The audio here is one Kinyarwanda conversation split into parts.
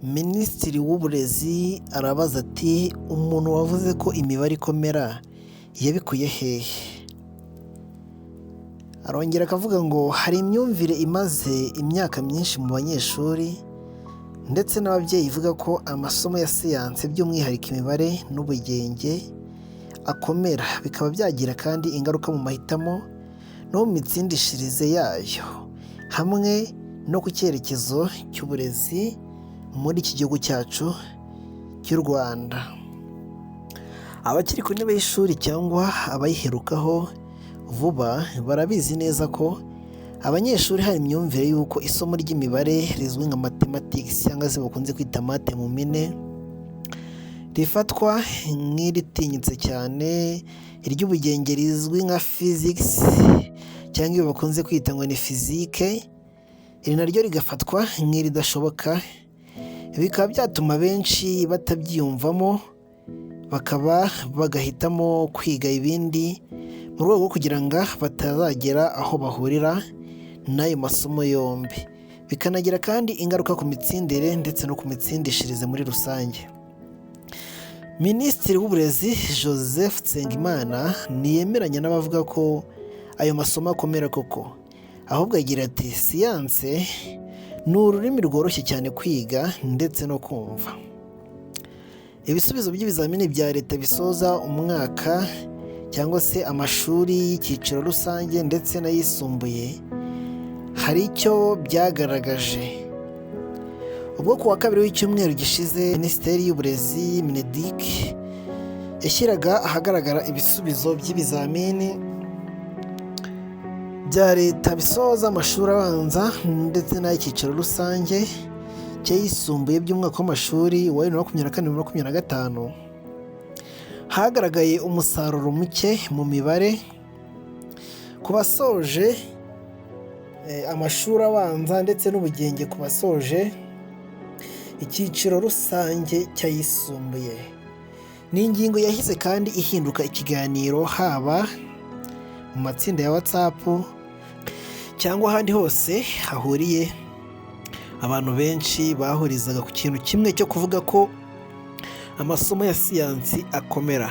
Minisitiri w'Uburezi arabaza ati umuntu wavuze ko imibare ikomera yabikuye hehe? Arongera akavuga ngo hari imyumvire imaze imyaka myinshi mu banyeshuri ndetse n'ababyeyi ivuga ko amasomo ya siyansi by'umwihariko imibare n'ubugenge akomera, bikaba byagira kandi ingaruka mu mahitamo no mu mitsindishirize yayo, hamwe no ku cyerekezo cy'uburezi muri iki gihugu cyacu cy'u Rwanda. Abakiri ku ntebe y'ishuri cyangwa abayiherukaho vuba barabizi neza ko abanyeshuri hari imyumvire y'uko isomo ry'imibare rizwi nka mathematics cyangwa se bakunze kwita mate mu mpine rifatwa nk'iritinyitse cyane, iry'ubugenge rizwi nka physics cyangwa iyo bakunze kwita ngo ni physique, iri naryo rigafatwa nk'iridashoboka. Bikaba byatuma benshi batabyiyumvamo bagahitamo kwiga ibindi mu rwego rwo kugira ngo batazagera aho bahurira n'ayo masomo yombi, bikanagira kandi ingaruka ku mitsindire ndetse no ku mitsindishirize muri rusange. Minisitiri w'Uburezi Joseph Nsengimana ntiyemeranya n'abavuga ko ayo masomo akomera koko, ahubwo agira ati siyanse ni ururimi rworoshye cyane kwiga ndetse no kumva. Ibisubizo by'ibizamini bya leta bisoza umwaka cyangwa se amashuri y'icyiciro rusange ndetse n'ayisumbuye hari icyo byagaragaje. Ubwo ku wa kabiri w'icyumweru gishize Minisiteri y'Uburezi Mineduc yashyiraga ahagaragara ibisubizo by'ibizamini bya leta bisoza amashuri abanza ndetse n'ay'icyiciro rusange cy'ayisumbuye by'umwaka w'amashuri wa 2024-2025, hagaragaye umusaruro muke mu mibare ku basoje amashuri abanza ndetse n'ubugenge ku basoje icyiciro rusange cy'ayisumbuye. Ni ingingo yahise kandi ihinduka ikiganiro haba mu matsinda ya WhatsApp cyangwa ahandi hose hahuriye abantu benshi bahurizaga ku kintu kimwe cyo kuvuga ko amasomo ya siyansi akomera.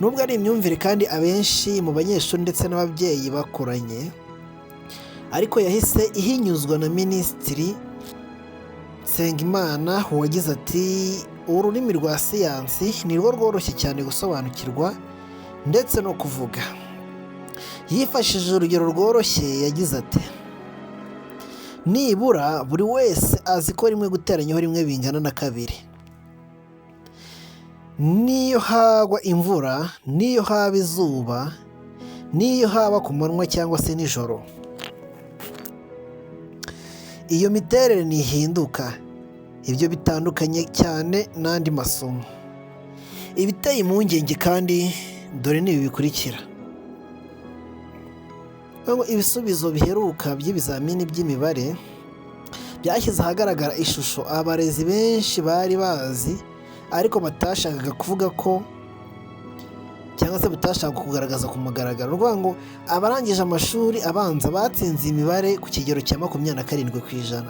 Nubwo ari imyumvire kandi abenshi mu banyeshuri ndetse n'ababyeyi bakoranye, ariko yahise ihinyuzwa na Minisitiri Nsengimana wagize ati ururimi rwa siyansi ni rwo rworoshye cyane gusobanukirwa ndetse no kuvuga. Yifashishije urugero rworoshye yagize ati nibura buri wese azi ko 1+1 bingana na 2. Niyo hagwa imvura, niyo haba izuba, niyo haba ku manywa cyangwa se nijoro, iyo miterere ntihinduka. Ibyo bitandukanye cyane n'andi masomo. Ibiteye impungenge kandi dore n'ibi bikurikira. Ibisubizo biheruka by'ibizamini by'imibare byashyize ahagaragara ishusho abarezi benshi bari bazi ariko batashakaga kuvuga ko cyangwa se batashaka kugaragaza ku mugaragaro. Urwango ngo abarangije amashuri abanza batsinze imibare ku kigero cya 27%.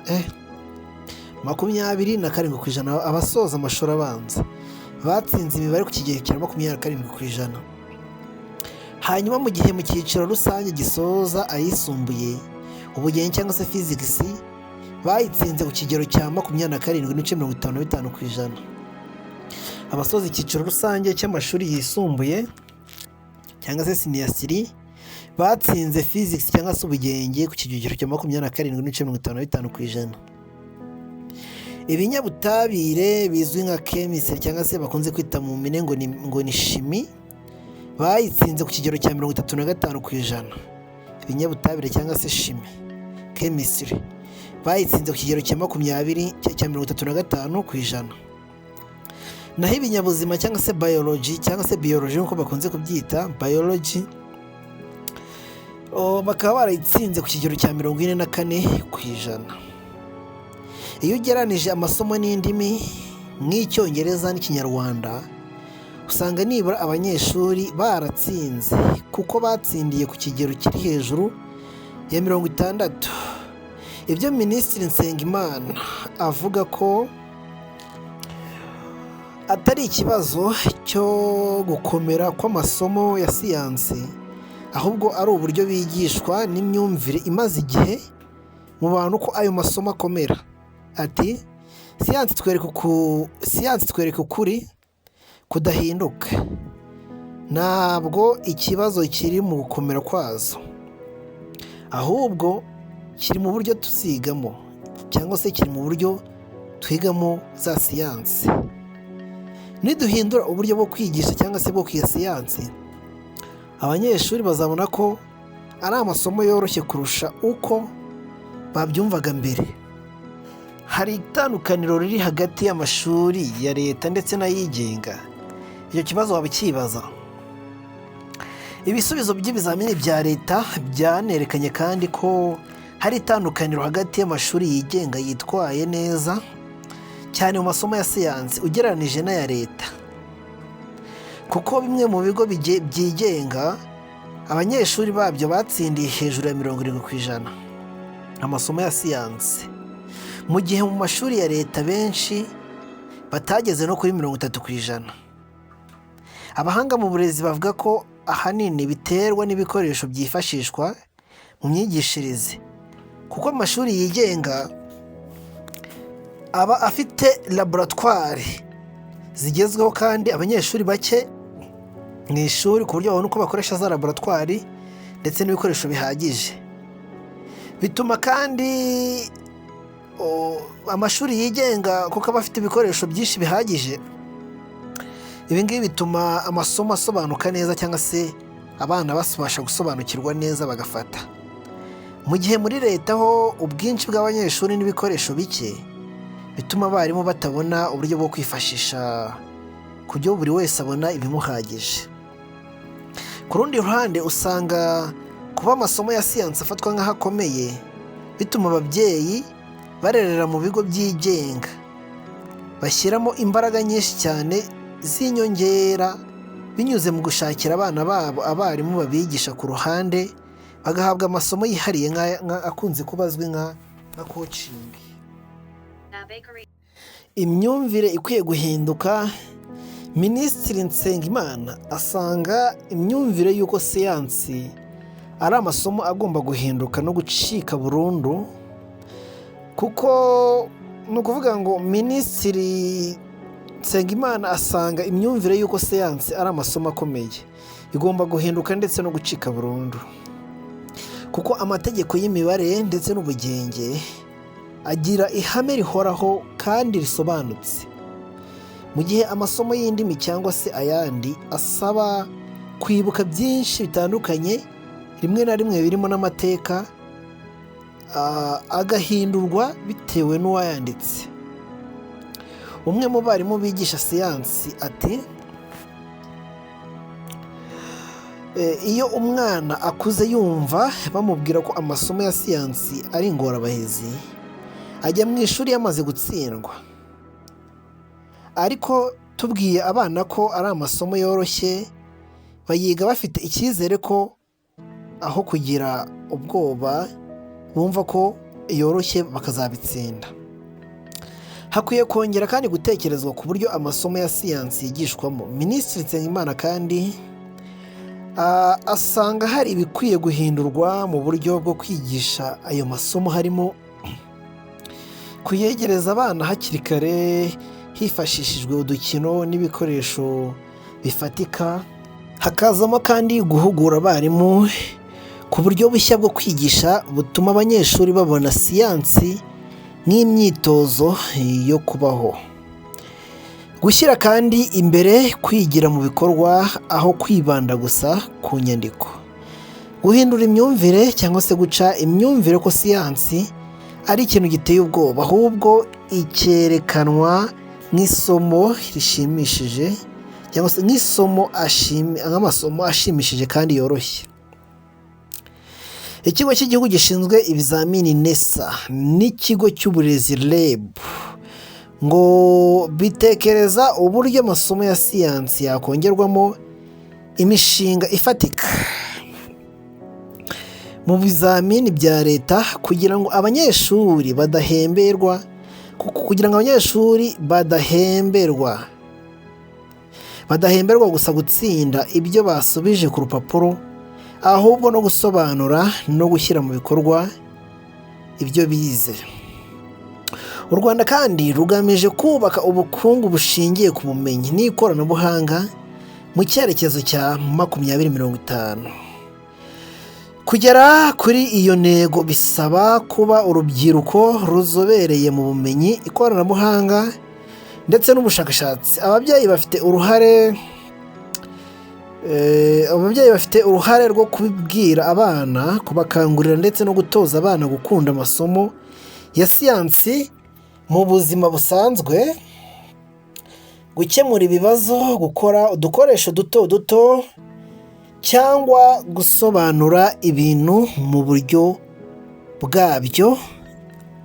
27%. Abasoza amashuri abanza batsinze imibare ku kigero cya 27%. Hanyuma mu gihe mu cyiciro rusange gisoza ayisumbuye ubugenge cyangwa se physics bayitsinze ku kigero cya 27.55%. Abasoza icyiciro rusange cy'amashuri yisumbuye cyangwa se senior batsinze physics cyangwa se ubugenge ku kigero cya 27.55%. Ibinyabutabire bizwi nka chemistry cyangwa se bakunze kwita mu mpine ngo ni chimie bayitsinze ku kigero cya 35%. Ibinyabutabire cyangwa se chimie chemistry bayitsinze ku kigero cya 35%. Naho ibinyabuzima cyangwa se biology nk'uko bakunze kubyita biology bakaba barayitsinze ku kigero cya 44%. Iyo ugeranije amasomo n'indimi nk'icyongereza n'ikinyarwanda usanga nibura abanyeshuri baratsinze kuko batsindiye ku kigero kiri hejuru ya 60. Ibyo Minisitiri Nsengimana avuga ko atari ikibazo cyo gukomera kw'amasomo ya siyansi, ahubwo ari uburyo bigishwa n'imyumvire imaze igihe mu bantu ko ayo masomo akomera. Ati siyansi twereka ukuri kudahinduka, ntabwo ikibazo kiri mu gukomera kwazo, ahubwo kiri mu buryo tuzigamo cyangwa se kiri mu buryo twigamo za siyansi. Niduhindura uburyo bwo kwigisha cyangwa se bwo kwiga siyansi, abanyeshuri bazabona ko ari amasomo yoroshye kurusha uko babyumvaga mbere. Hari itandukaniro riri hagati y'amashuri ya leta ndetse n'ayigenga. Icyo kibazo wabikibaza. Ibisubizo by'ibizamini bya leta byanerekanye kandi ko hari itandukaniro hagati y'amashuri yigenga yitwaye neza cyane mu masomo ya siyansi ugereranije n'aya leta, kuko bimwe mu bigo byigenga abanyeshuri babyo batsindiye hejuru ya 70% amasomo ya siyansi, mu gihe mu mashuri ya leta benshi batageze no kuri 30%. Abahanga mu burezi bavuga ko ahanini biterwa n'ibikoresho byifashishwa mu myigishirize, kuko amashuri yigenga aba afite laboratwari zigezweho kandi abanyeshuri bake mu ishuri ku buryo babona uko bakoresha za laboratwari ndetse n'ibikoresho bihagije. Bituma kandi amashuri yigenga kuko aba afite ibikoresho byinshi bihagije, ibi ngibi bituma amasomo asobanuka neza cyangwa se abana babasha gusobanukirwa neza bagafata. Mu gihe muri leta ho ubwinshi bw'abanyeshuri n'ibikoresho bike bituma abarimu batabona uburyo bwo kwifashisha ku buryo buri wese abona ibimuhagije. Ku rundi ruhande usanga kuba amasomo ya siyansi afatwa nk'ahakomeye bituma ababyeyi barerera mu bigo byigenga bashyiramo imbaraga nyinshi cyane z'inyongera binyuze mu gushakira abana babo abarimu babigisha ku ruhande, bagahabwa amasomo yihariye akunze kubazwi nka coaching. Imyumvire ikwiye guhinduka. Minisitiri Nsengimana asanga imyumvire y'uko siyansi ari amasomo agomba guhinduka no gucika burundu, kuko ni ukuvuga ngo Minisitiri Nsengimana asanga imyumvire y'uko siyansi ari amasomo akomeye igomba guhinduka ndetse no gucika burundu, kuko amategeko y'imibare ndetse n'ubugenge agira ihame rihoraho kandi risobanutse, mu gihe amasomo y'indimi cyangwa se ayandi asaba kwibuka byinshi bitandukanye rimwe na rimwe birimo n'amateka agahindurwa bitewe n'uwayanditse. Umwe mu barimu bigisha siyansi ati iyo umwana akuze yumva bamubwira ko amasomo ya siyansi ari ingorabahizi, ajya mu ishuri yamaze gutsindwa, ariko tubwiye abana ko ari amasomo yoroshye bayiga bafite icyizere ko aho kugira ubwoba bumva ko yoroshye bakazabitsinda. Hakwiye kongera kandi gutekerezwa ku buryo amasomo ya siyansi yigishwamo. Minisitiri Nsengimana kandi asanga hari ibikwiye guhindurwa mu buryo bwo kwigisha ayo masomo, harimo kuyegereza abana hakiri kare hifashishijwe udukino n'ibikoresho bifatika, hakazamo kandi guhugura abarimu ku buryo bushya bwo kwigisha butuma abanyeshuri babona siyansi nk'imyitozo yo kubaho. Gushyira kandi imbere kwigira mu bikorwa aho kwibanda gusa ku nyandiko. Guhindura imyumvire cyangwa se guca imyumvire ko siyansi ari ikintu giteye ubwoba, ahubwo icyerekanwa nk'isomo rishimishije cyangwa se nk'amasomo ashimishije kandi yoroshye. Ikigo cy'igihugu gishinzwe ibizamini NESA n'ikigo cy'uburezi REB ngo bitekereza uburyo amasomo ya siyansi yakongerwamo imishinga ifatika mu bizamini bya leta kugira ngo abanyeshuri badahemberwa badahemberwa gusa gutsinda ibyo basubije ku rupapuro, ahubwo no gusobanura no gushyira mu bikorwa ibyo bize. U Rwanda kandi rugamije kubaka ubukungu bushingiye ku bumenyi n'ikoranabuhanga mu cyerekezo cya 2050. Kugera kuri iyo ntego bisaba kuba urubyiruko ruzobereye mu bumenyi, ikoranabuhanga ndetse n'ubushakashatsi. Ababyeyi bafite uruhare rwo kubibwira abana, kubakangurira ndetse no gutoza abana gukunda amasomo ya siyansi mu buzima busanzwe, gukemura ibibazo, gukora udukoresho duto duto cyangwa gusobanura ibintu mu buryo bwabyo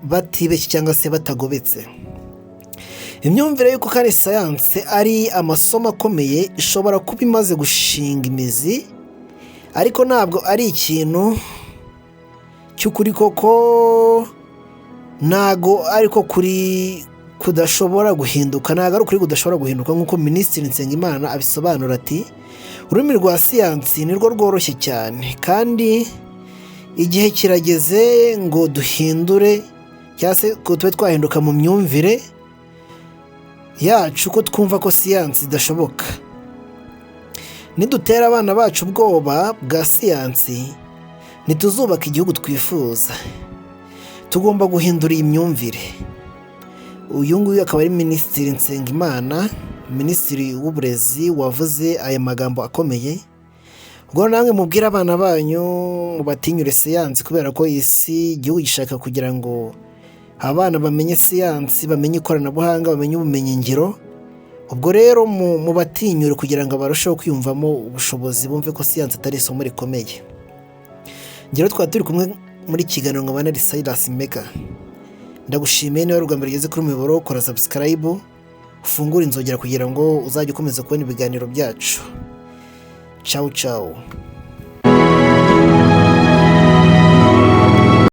batibeshye cyangwa se batagobetse. Imyumvire y'uko kandi siyansi ari amasomo akomeye ishobora kuba imaze gushinga imizi, ariko ntabwo ari ikintu cy'ukuri koko, ntago ariko kuri kudashobora guhinduka, ntago ari ukuri kudashobora guhinduka nk'uko Minisitiri Nsengimana abisobanura ati ururimi rwa siyansi nirwo rworoshye cyane kandi igihe kirageze ngo duhindure cyangwa se ko tube twahinduka mu myumvire yacu ko twumva ko siyansi idashoboka. Nidutera abana bacu ubwoba bwa siyansi ntituzubaka igihugu twifuza. Tugomba guhindura iyi myumvire. Uyu nguyu akaba ari Minisitiri Nsengimana, Minisitiri w'Uburezi, wavuze aya magambo akomeye. Ubwo namwe mubwire abana banyu mubatinyure siyansi, kubera ko isi igihugu gishaka kugira ngo abana bamenye siyansi, bamenye ikoranabuhanga, bamenye ubumenyi ngiro. Ubwo rero mubatinyure kugira ngo barusheho kwiyumvamo ubushobozi, bumve ko siyansi atari isomo rikomeye. Ngero twaba turi kumwe muri kiganiro ngo bana Silas Mega. Ndagushimiye niba rugamba rigeze kuri umuyoboro, kora subscribe, ufungure inzogera kugira ngo uzajye ukomeza kubona ibiganiro byacu. Ciao ciao.